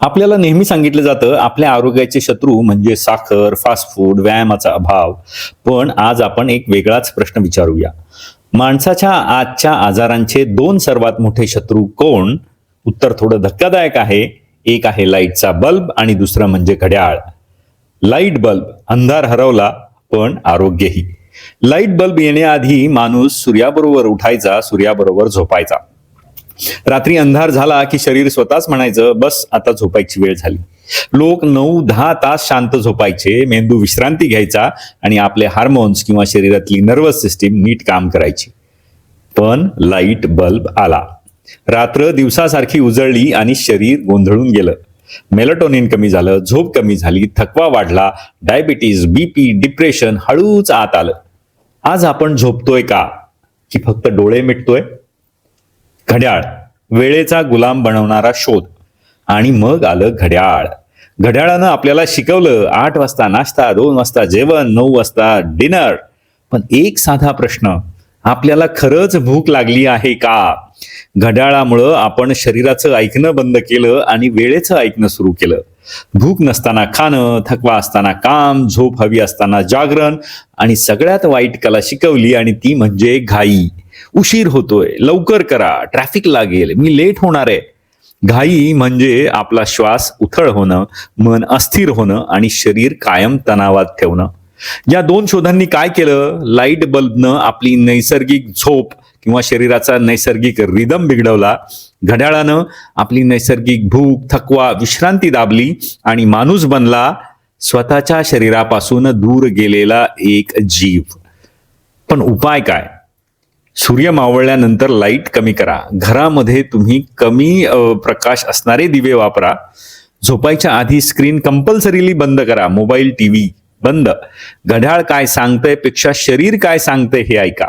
आपल्याला नेहमी सांगितलं जातं आपल्या आरोग्याचे शत्रू म्हणजे साखर, फास्ट फूड, व्यायामाचा अभाव. पण आज आपण एक वेगळाच प्रश्न विचारूया. माणसाच्या आजच्या आजारांचे दोन सर्वात मोठे शत्रू कोण? उत्तर थोडं धक्कादायक आहे. एक आहे लाईटचा बल्ब आणि दुसरं म्हणजे घड्याळ. लाईट बल्ब अंधार हरवला, पण आरोग्यही. लाईट बल्ब येण्याआधी माणूस सूर्याबरोबर उठायचा, सूर्याबरोबर झोपायचा. रात्री अंधार झाला की शरीर स्वतःच म्हणायचं, बस आता झोपायची वेळ झाली. लोक 9-10 तास शांत झोपायचे, मेंदू विश्रांती घ्यायचा आणि आपले हार्मोन्स किंवा शरीरातली नर्वस सिस्टीम नीट काम करायची. पण लाईट बल्ब आला. रात्र दिवसासारखी उजळली आणि शरीर गोंधळून गेलं. मेलाटोनिन कमी झालं, झोप कमी झाली, थकवा वाढला, डायबिटीज, बीपी, डिप्रेशन हळूच आत आलं. आज आपण झोपतोय का, की फक्त डोळे मिटतोय? घड्याळ, वेळेचा गुलाम बनवणारा शोध. आणि मग आलं घड्याळ. घड्याळानं आपल्याला शिकवलं 8 वाजता नाश्ता, 2 वाजता जेवण, 9 वाजता डिनर. पण एक साधा प्रश्न, आपल्याला खरंच भूक लागली आहे का? घड्याळामुळं आपण शरीराचं ऐकणं बंद केलं आणि वेळेचं ऐकणं सुरू केलं. भूक नसताना खाणं, थकवा असताना काम, झोप हवी असताना जागरण आणि सगळ्यात वाईट कला शिकवली आणि ती म्हणजे घाई. उशीर होतोय, लवकर करा, ट्रॅफिक लागेल, मी लेट होणार आहे. घाई म्हणजे आपला श्वास उथळ होणं, मन अस्थिर होणं आणि शरीर कायम तणावात ठेवणं. या दोन शोधांनी काय केलं? लाईट बल्बनं आपली नैसर्गिक झोप किंवा शरीराचा नैसर्गिक रिदम बिघडवला. घड्याळानं आपली नैसर्गिक भूक, थकवा, विश्रांती दाबली आणि माणूस बनला स्वतःच्या शरीरापासून दूर गेलेला एक जीव. पण उपाय काय? सूर्य मावळल्यानंतर लाईट कमी करा. घरामध्ये तुम्ही कमी प्रकाश असणारे दिवे वापरा. झोपायच्या आधी स्क्रीन कंपल्सरीली बंद करा. मोबाईल, टीव्ही बंद. घड्याळ काय सांगतंय पेक्षा शरीर काय सांगतंय हे ऐका.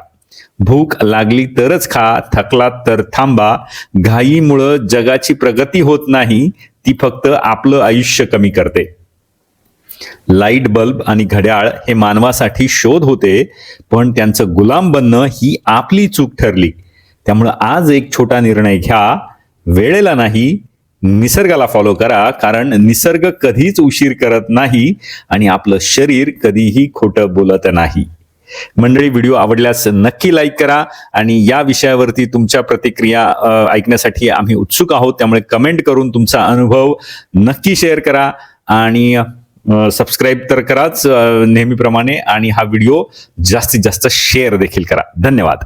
भूक लागली तरच खा, थकलात तर थांबा. घाईमुळं जगाची प्रगती होत नाही, ती फक्त आपलं आयुष्य कमी करते. लाईट बल्ब आणि घड्याळ हे मानवासाठी शोध होते, पण त्यांचं गुलाम बनणं ही आपली चूक ठरली. त्यामुळं आज एक छोटा निर्णय घ्या. वेळेला नाही, निसर्गाला फॉलो करा, कारण निसर्ग कधीच उशीर करत नाही आणि आपलं शरीर कधीही खोटं बोलत नाही. मंडळी, व्हिडिओ आवडल्यास नक्की लाईक करा आणि या विषयावरती तुमच्या प्रतिक्रिया ऐकण्यासाठी आम्ही उत्सुक आहोत. त्यामुळे कमेंट करून तुमचा अनुभव नक्की शेअर करा आणि सबस्क्राईब तर कराच नेहमीप्रमाणे आणि हा व्हिडिओ जास्तीत जास्त शेअर देखील करा. धन्यवाद.